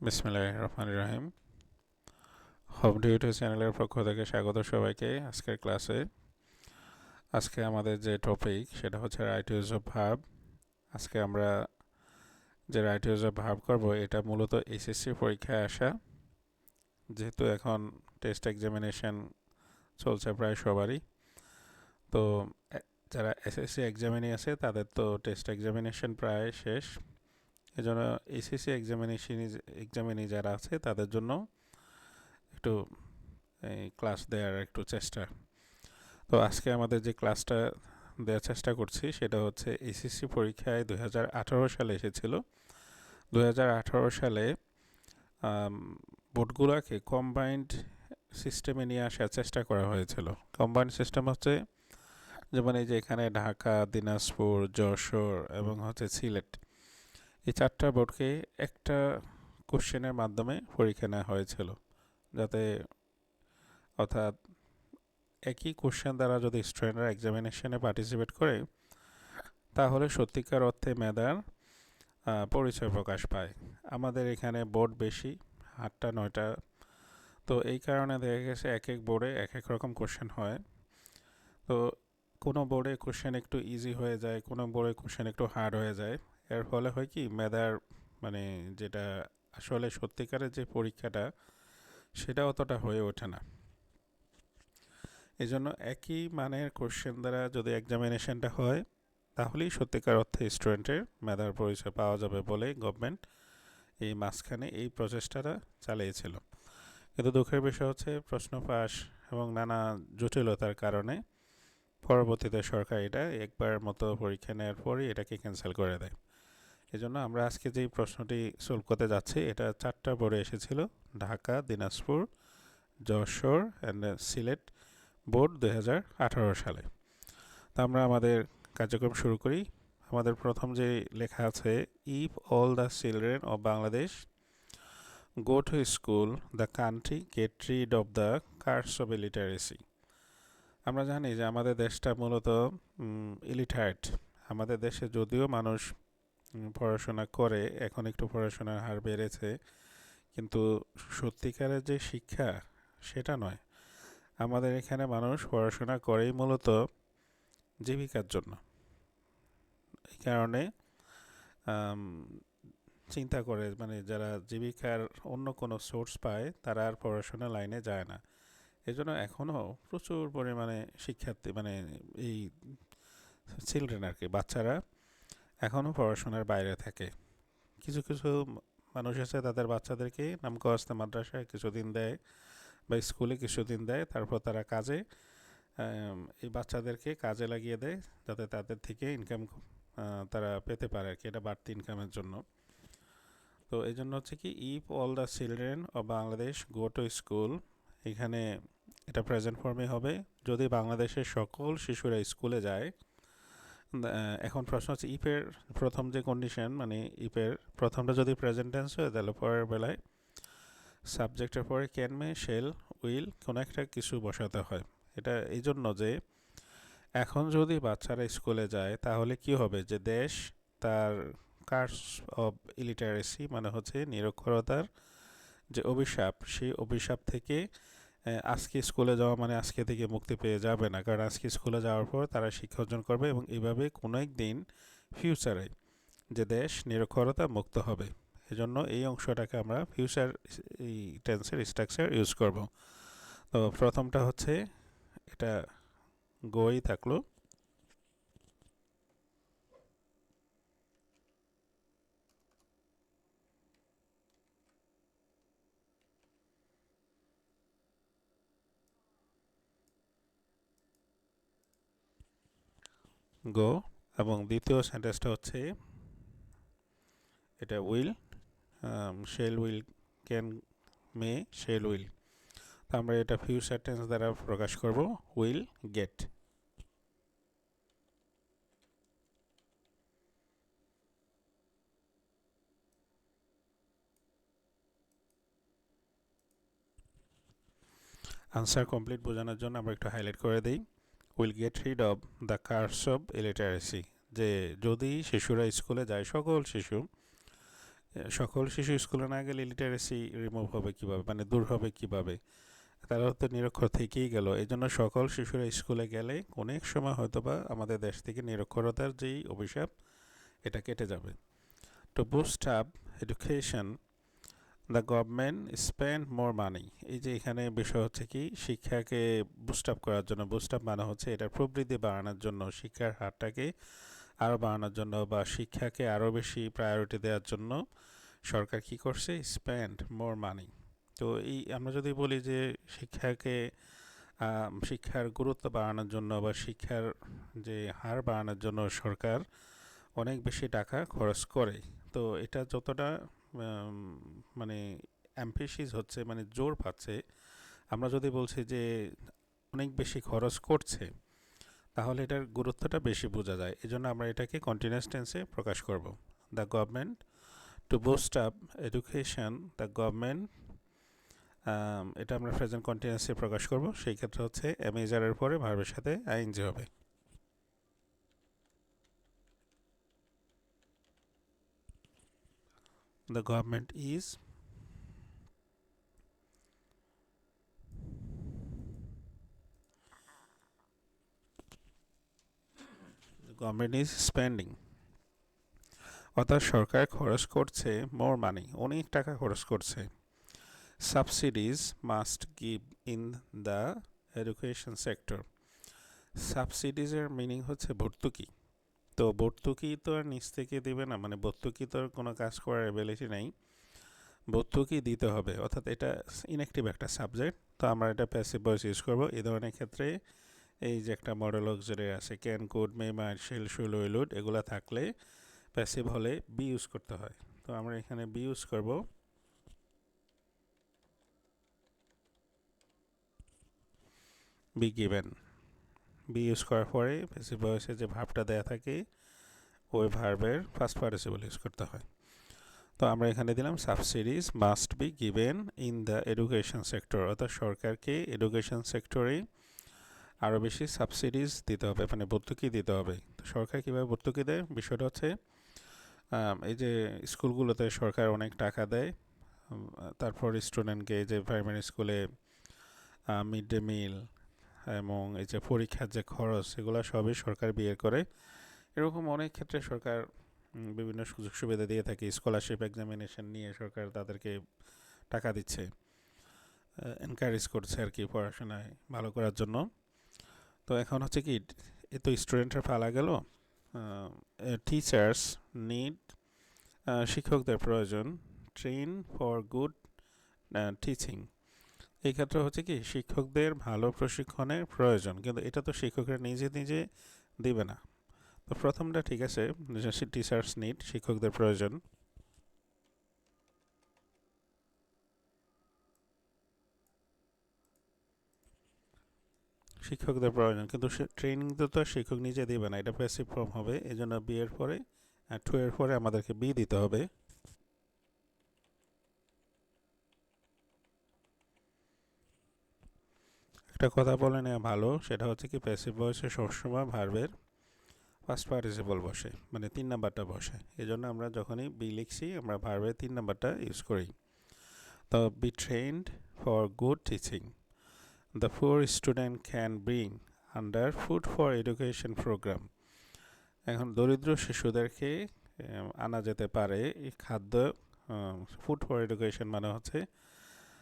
বিসমিল্লাহির রহমানির রহিম। Home tutor চ্যানেলের পক্ষ থেকে স্বাগত সবাইকে আজকের ক্লাসে। আজকে আমাদের যে টপিক সেটা হচ্ছে রাইট ইউজ অফ ভার্ব। আজকে আমরা যে রাইট ইউজ অফ ভার্ব করবো এটা মূলত এসএসসি পরীক্ষায় আসা, যেহেতু এখন টেস্ট এক্সামিনেশন চলছে প্রায় সবারই। তো যারা এসএসসি এক্সামিনে আছে তাদের তো টেস্ট এক্সামিনেশন প্রায় শেষ, এজন্য এসএসসি এক্সামিনি যারা আছে তাদের জন্য একটু এই ক্লাস দেওয়ার একটু চেষ্টা। তো আজকে আমাদের যে ক্লাসটা দেওয়ার চেষ্টা করছি সেটা হচ্ছে এসএসসি পরীক্ষায় 2018 সালে এসেছিল। 2018 সালে বোর্ডগুলোকে কম্বাইন্ড সিস্টেমে নিয়ে আসার চেষ্টা করা হয়েছিল। কম্বাইন্ড সিস্টেম হচ্ছে যেমন এই যে এখানে ঢাকা, দিনাজপুর, যশোর এবং হচ্ছে সিলেট, এই চারটা বোর্ডকে একটা কোশ্চেনের মাধ্যমে পরীক্ষা নেওয়া হয়েছিল, যাতে অর্থাৎ একই কোশ্চেন দ্বারা যদি স্টুডেন্টরা এক্সামিনেশনে পার্টিসিপেট করে তাহলে সত্যিকার অর্থে মেধার পরিচয় প্রকাশ পায়। আমাদের এখানে বোর্ড বেশি, 8টা 9টা, তো এই কারণে দেখা গেছে এক এক বোর্ডে এক এক রকম কোশ্চেন হয়। তো কোনো বোর্ডে কোশ্চেন একটু ইজি হয়ে যায়, কোনো বোর্ডে কোশ্চেন একটু হার্ড হয়ে যায়। এর ফলে হয় কি, মেধার মানে যেটা আসলে সত্যিকারের যে পরীক্ষাটা সেটা অতটা হয়ে ওঠে না। এই জন্য একই মানের কোশ্চেন দ্বারা যদি এক্সামিনেশনটা হয় তাহলেই সত্যিকার অর্থে স্টুডেন্টের মেধার পরিচয় পাওয়া যাবে বলে গভর্নমেন্ট এই মাঝখানে এই প্রচেষ্টাটা চালিয়েছিল। কিন্তু দুঃখের বিষয় হচ্ছে প্রশ্ন ফাঁস এবং নানা জটিলতার কারণে পরবর্তীতে সরকার এটা একবার মতো পরীক্ষা নেওয়ার পরই এটাকে ক্যান্সেল করে দেয়। এজন্য আমরা আজকে যেই প্রশ্নটি সলভ করতে যাচ্ছি এটা 4টা বোর্ডে এসেছিল: ঢাকা, দিনাজপুর, যশোর অ্যান্ড সিলেট বোর্ড 2018 সালে। তো আমরা আমাদের কার্যক্রম শুরু করি। আমাদের প্রথম যে লেখা আছে, if all the children of Bangladesh go to school the country get rid of the curse of illiteracy. আমরা জানি যে আমাদের দেশটা মূলত ইলিটারেট। আমাদের দেশে যদিও মানুষ পড়াশোনা করে, এখন একটু পড়াশোনার হার বেড়েছে, কিন্তু সত্যিকারের যে শিক্ষা সেটা নয়। আমাদের এখানে মানুষ পড়াশোনা করেই মূলত জীবিকার জন্য। এই কারণে চিন্তা করে, মানে যারা জীবিকার অন্য কোনো সোর্স পায় তারা আর পড়াশোনা লাইনে যায় না। এজন্য এখনও প্রচুর পরিমাণে শিক্ষার্থী, মানে এই চিলড্রেন আর কি, বাচ্চারা এখনও পড়াশোনার বাইরে থাকে। কিছু কিছু মানুষ আছে তাদের বাচ্চাদেরকে নামকাওয়াস্তে মাদ্রাসায় কিছুদিন দেয় বা স্কুলে কিছুদিন দেয়, তারপর তারা কাজে এই বাচ্চাদেরকে কাজে লাগিয়ে দেয় যাতে তাদের থেকে ইনকাম তারা পেতে পারে আর কি, এটা বাড়তি ইনকামের জন্য। তো এই জন্য হচ্ছে কি, if all the children of Bangladesh go to school, এখানে এটা প্রেজেন্ট ফর্মে হবে যদি বাংলাদেশের সকল শিশুরা স্কুলে যায়। এখন প্রশ্ন হচ্ছে ইফের প্রথম যে কন্ডিশন, মানে ইফের প্রথমটা যদি প্রেজেন্ট টেন্স হয় তাহলে পরের বেলায় সাবজেক্টের পরে ক্যান, মে, শেল, উইল কোনো একটা কিছু বসাতে হয়। এটা এই জন্য যে এখন যদি বাচ্চারা স্কুলে যায় তাহলে কি হবে, যে দেশ তার কার্স অফ ইলিটারেসি মানে হচ্ছে নিরক্ষরতার যে অভিশাপ, সেই অভিশাপ থেকে আজকে স্কুলে যাওয়া মানে আজকে থেকে মুক্তি পেয়ে যাবে না, কারণ আজকে স্কুলে যাওয়ার পর তারা শিক্ষা অর্জন করবে এবং এইভাবে কোনো একদিন ফিউচারে যে দেশ নিরক্ষরতা মুক্ত হবে। এজন্য এই অংশটাকে আমরা ফিউচার এই টেন্সের স্ট্রাকচার ইউজ করব। তো প্রথমটা হচ্ছে এটা গোই থাকলো, গো, এবং দ্বিতীয় সেন্টেন্সটা হচ্ছে এটা will, shall, will, can, may, shall, will. তো আমরা এটা ফিউচার টেন্স দ্বারা প্রকাশ করব, উইল গেট। আনসার কমপ্লিট বোঝানোর জন্য আমরা একটু হাইলাইট করে দিই, will get rid of the curse of illiteracy, যে যদি শিশুরা স্কুলে যায়, সকল শিশু সকল শিশু স্কুলে না গেলে লিটারেসি রিমুভ হবে কিভাবে, মানে দূর হবে কিভাবে? তারা তো নিরক্ষর থেকেই গেল। এই জন্য সকল শিশুরা স্কুলে গেলে অনেক সময় হয়তোবা আমাদের দেশ থেকে নিরক্ষরতার যেই অভিশাপ, এটা কেটে যাবে। To boost up education, the government spend more money. এই যে এখানে বিষয় হচ্ছে কি, শিক্ষাকে বুস্ট আপ করার জন্য, বুস্ট আপ মানে হচ্ছে এটার প্রবৃদ্ধি বাড়ানোর জন্য, শিক্ষার হারটাকে আরও বাড়ানোর জন্য বা শিক্ষাকে আরও বেশি প্রায়োরিটি দেওয়ার জন্য সরকার কি করছে, স্পেন্ড মোর মানি। তো এই আমরা যদি বলি যে শিক্ষাকে শিক্ষার গুরুত্ব বাড়ানোর জন্য বা শিক্ষার যে হার বাড়ানোর জন্য সরকার অনেক বেশি টাকা খরচ করে, তো এটা যতটা মানে অ্যাম্পিসিস হচ্ছে, মানে জোর পাচ্ছে, আমরা যদি বলছি যে অনেক বেশি খরচ করছে, তাহলে এটার গুরুত্বটা বেশি বোঝা যায়। এই জন্য আমরা এটাকে কন্টিনিউয়াস টেন্সে প্রকাশ করব। The government to boost up education, the government, এটা আমরা প্রেজেন্ট কন্টিনিউয়াসে প্রকাশ করব। সেই ক্ষেত্রে হচ্ছে এমেজারের পরে ভার্বের সাথে আইএনজি হবে। The government is, government is spending, অর্থাৎ সরকার খরচ করছে মোর মানি, অনেক টাকা খরচ করছে। Subsidies must give in the education sector. সাবসিডিজের মিনিং হচ্ছে ভর্তুকি। তো ভর্তুকি তো আর নিচ থেকে দেবে না, মানে ভর্তুকি তো আর কোনো কাজ করার এবিলিটি নাই, ভর্তুকি দিতে হবে, অর্থাৎ এটা ইনঅ্যাক্টিভ একটা সাবজেক্ট। তো আমরা এটা প্যাসিভ ভয়েস ইউজ করবো এই ধরনের ক্ষেত্রে। এই যে একটা মডেল অক্সিলারি আছে, ক্যান, কুড, মে, মাইট, শিল, শুল, উইল, এগুলো থাকলে প্যাসিভ হলে বি ইউজ করতে হয়। তো আমরা এখানে বি ইউজ করব। বি গিভেন, বি ইউজ করার পরে প্যাসিভ ভয়েসে যে ভার্বটা দেয়া থাকে ওই ভার্বের ফার্স্ট পার্টিসিপল ইউজ করতে হয়। তো আমরা এখানে দিলাম subsidies must be given in the education sector, অর্থাৎ সরকারকে এডুকেশন সেক্টরে আরও বেশি সাবসিডিজ দিতে হবে, মানে ভর্তুকি দিতে হবে। তো সরকার কীভাবে ভর্তুকি দেয়, বিষয়টা হচ্ছে এই যে স্কুলগুলোতে সরকার অনেক টাকা দেয়, তারপর স্টুডেন্টকে যে প্রাইমারি স্কুলে মিড ডে মিল এবং এই যে পরীক্ষার যে খরচ, এগুলো সবই সরকার বিয়ে করে। এরকম অনেক ক্ষেত্রে সরকার বিভিন্ন সুযোগ সুবিধা দিয়ে থাকে। স্কলারশিপ এক্সামিনেশন নিয়ে সরকার তাদেরকে টাকা দিচ্ছে, এনকারেজ করছে আর কি পড়াশোনায় ভালো করার জন্য। তো এখন হচ্ছে কি, এ তো স্টুডেন্টের পালা গেল, টিচার্স নিড, শিক্ষকদের প্রয়োজন, ট্রেন ফর গুড টিচিং। এই ক্ষেত্রে হচ্ছে কি, শিক্ষকদের ভালো প্রশিক্ষণের প্রয়োজন, কিন্তু এটা তো শিক্ষকরা নিজে নিজে দিবে না। তো প্রথমটা ঠিক আছে, টিচার্স নিড, শিক্ষকদের প্রয়োজন। শিক্ষকদের প্রয়োজন, কিন্তু ট্রেনিং তো শিক্ষক নিজে দিবে না, এটা প্যাসিভ ফর্ম হবে। এই জন্য বি এর পরে, টু এর পরে আমাদেরকে বি দিতে হবে। একটা কথা বলে নেওয়া ভালো, সেটা হচ্ছে কি প্যাসিভ ভয়েসে সবসময় ভার্বের ফার্স্ট পার্টিসিপল বসে, মানে 3 নাম্বারটা বসে। এই জন্য আমরা যখনই বি লিখছি আমরা ভার্বের 3 নাম্বারটা ইউজ করি। তো be trained for good teaching, the poor student can bring under food for education program. এখন দরিদ্র শিশুদেরকে আনা যেতে পারে এই খাদ্য, ফুড ফর এডুকেশন মানে হচ্ছে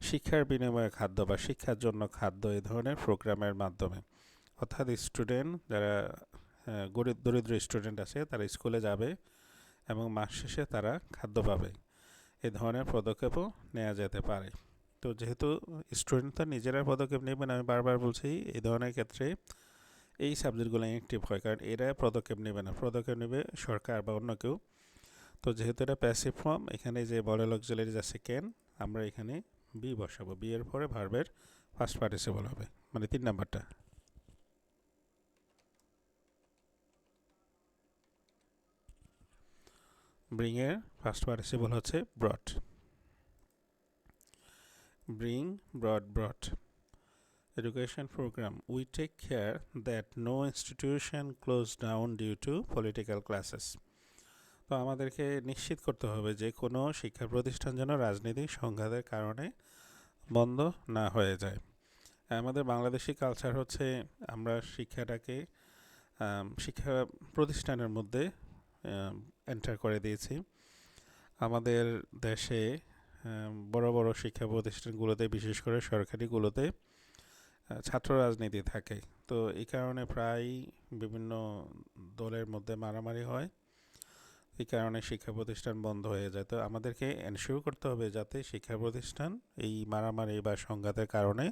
শিক্ষার বিনিময়ে খাদ্য বা শিক্ষার জন্য খাদ্য, এই ধরনের প্রোগ্রামের মাধ্যমে। অর্থাৎ স্টুডেন্ট যারা গরিব দরিদ্র স্টুডেন্ট আছে তারা স্কুলে যাবে এবং মাস শেষে তারা খাদ্য পাবে, এই ধরনের পদক্ষেপও নেওয়া যেতে পারে। তো যেহেতু স্টুডেন্ট তো নিজেরা পদক্ষেপ নেবেন, আমি বারবার বলছি এই ধরনের ক্ষেত্রে এই সাবজেক্টগুলো অ্যাক্টিভ হয়, কারণ এরা পদক্ষেপ নেবে না, পদক্ষেপ নেবে সরকার বা অন্য কেউ। তো যেহেতু এটা প্যাসিভ ফর্ম, এখানে যে বড় অক্সিলারি আছে ক্যান, আমরা এখানে বি বসাবো। বি এর পরে ভার্বের ফার্স্ট পার্টিসিপল হবে, মানে 3 নাম্বারটা। ব্রিং এর ফার্স্ট পার্টিসিপল হচ্ছে ব্রট। Bring, ব্রট, ব্রট। Education program. We take care that no institution closed down due to political clashes. তো আমাদেরকে নিশ্চিত করতে হবে যে কোনো শিক্ষা প্রতিষ্ঠান যেন রাজনৈতিক সংঘাতের কারণে বন্ধ না হয়ে যায়। আমাদের বাংলাদেশি কালচার হচ্ছে আমরা শিক্ষাটাকে শিক্ষা প্রতিষ্ঠানের মধ্যে এন্টার করে দিয়েছি। আমাদের দেশে বড় বড় শিক্ষা প্রতিষ্ঠানগুলোতে, বিশেষ করে সরকারিগুলোতে ছাত্র রাজনীতি থাকে। তো এই কারণে প্রায় বিভিন্ন দলের মধ্যে মারামারি হয়, এই কারণে শিক্ষা প্রতিষ্ঠান বন্ধ হয়ে যায়। তো আমাদেরকে এনশিওর করতে হবে যাতে শিক্ষা প্রতিষ্ঠান এই মারামারি বা সংঘাতের কারণে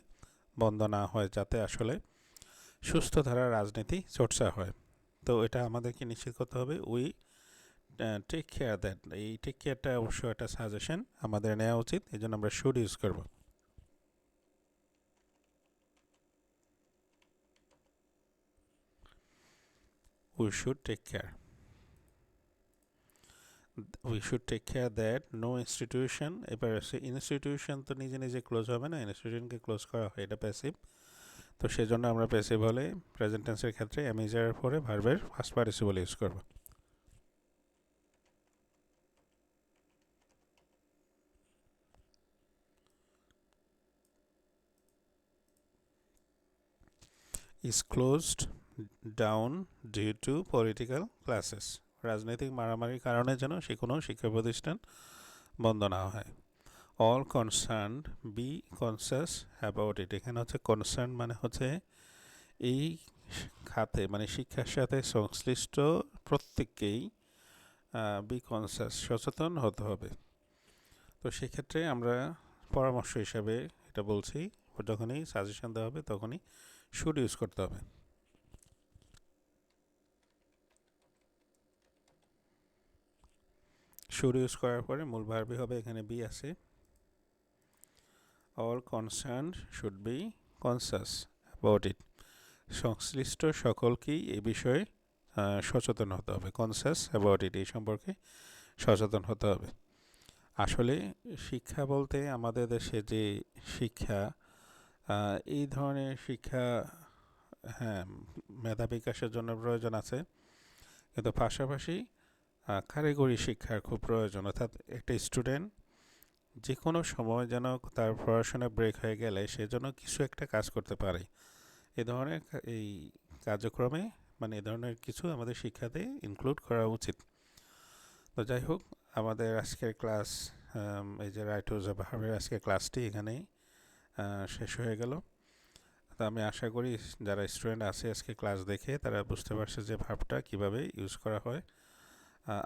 বন্ধ না হয়, যাতে আসলে সুস্থ ধারার রাজনীতি চর্চা হয়। তো এটা আমাদেরকে নিশ্চিত করতে হবে। উই টেক কেয়ার দ্যাট, এই টেক কেয়ারটা অবশ্য একটা সাজেশন আমাদের নেওয়া উচিত, এই জন্য আমরা শুড ইউজ করব। We should take care, we should take care that no institution. এবার ইনস্টিটিউশন তো নিজে নিজে ক্লোজ হবে না, ইনস্টিটিউশনকে ক্লোজ করা হয়, এটা প্যাসিভ। তো সেজন্য আমরা প্যাসিভ হলে প্রেজেন্ট টেন্সের ক্ষেত্রে এমিজার পরে ভার্বের ফার্স্ট পার্টিসিপল ইউজ করব। Is closed down due to political classes. রাজনৈতিক মারামারির কারণে যেন কোনো শিক্ষা প্রতিষ্ঠান বন্ধ না হয়। All concerned B conscious about it. এখানে হচ্ছে কনসার্ন মানে হচ্ছে এই খাতে মানে শিক্ষার সাথে সংশ্লিষ্ট প্রত্যেককেই বি কনসাস সচেতন হতে হবে। তো সেক্ষেত্রে আমরা পরামর্শ হিসাবে এটা বলছি, যখনই সাজেশন দেওয়া হবে তখনই শুড ইউজ করতে হবে। শুড ইউজ করার পরে মূল ভার্বই হবে, এখানে বি আছে। All concerned should be conscious about it. সংশ্লিষ্ট সকলকেই এই বিষয়ে সচেতন হতে হবে। কনসাস অ্যাবাউট ইট, এই সম্পর্কে সচেতন হতে হবে। আসলে শিক্ষা বলতে আমাদের দেশে যে শিক্ষা, এই ধরনের শিক্ষা, হ্যাঁ, মেধা বিকাশের জন্য প্রয়োজন আছে, কিন্তু পাশাপাশি কারিগরি শিক্ষার খুব প্রয়োজন। অর্থাৎ একটা স্টুডেন্ট যে কোনো সময় যেন তার পড়াশোনা ব্রেক হয়ে গেলে সে যেন কিছু একটা কাজ করতে পারে, এ ধরনের এই কার্যক্রমে মানে এ ধরনের কিছু আমাদের শিক্ষাতে ইনক্লুড করা উচিত। তো যাই হোক, আমাদের আজকের ক্লাস, এই যে রাইট টু দ্য ভার্বের আজকের ক্লাসটি এখানেই শেষ হয়ে গেল। তো আমি আশা করি যারা স্টুডেন্ট আছে আজকে ক্লাস দেখে তারা বুঝতে পারছে যে ভার্বটা কীভাবে ইউজ করা হয়।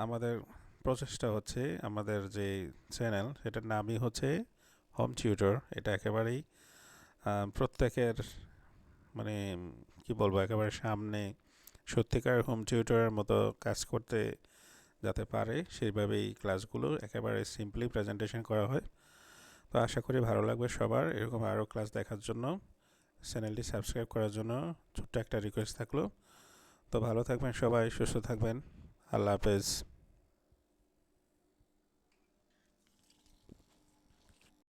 আমাদের প্রচেষ্টা হচ্ছে, আমাদের যে চ্যানেল সেটার নামই হচ্ছে হোম টিউটর। এটা একেবারেই প্রত্যেকের মানে কি বলবো, একেবারে সামনে সত্যিকার হোম টিউটরের মতো কাজ করতে যাতে পারে সেইভাবেই ক্লাসগুলো একেবারে সিম্পলি প্রেজেন্টেশন করা হয়। তো আশা করি ভালো লাগবে সবার। এরকম আরও ক্লাস দেখার জন্য চ্যানেলটি সাবস্ক্রাইব করার জন্য ছোট্ট একটা রিকোয়েস্ট থাকলো। তো ভালো থাকবেন সবাই, সুস্থ থাকবেন। আল্লাহ হাফেজ।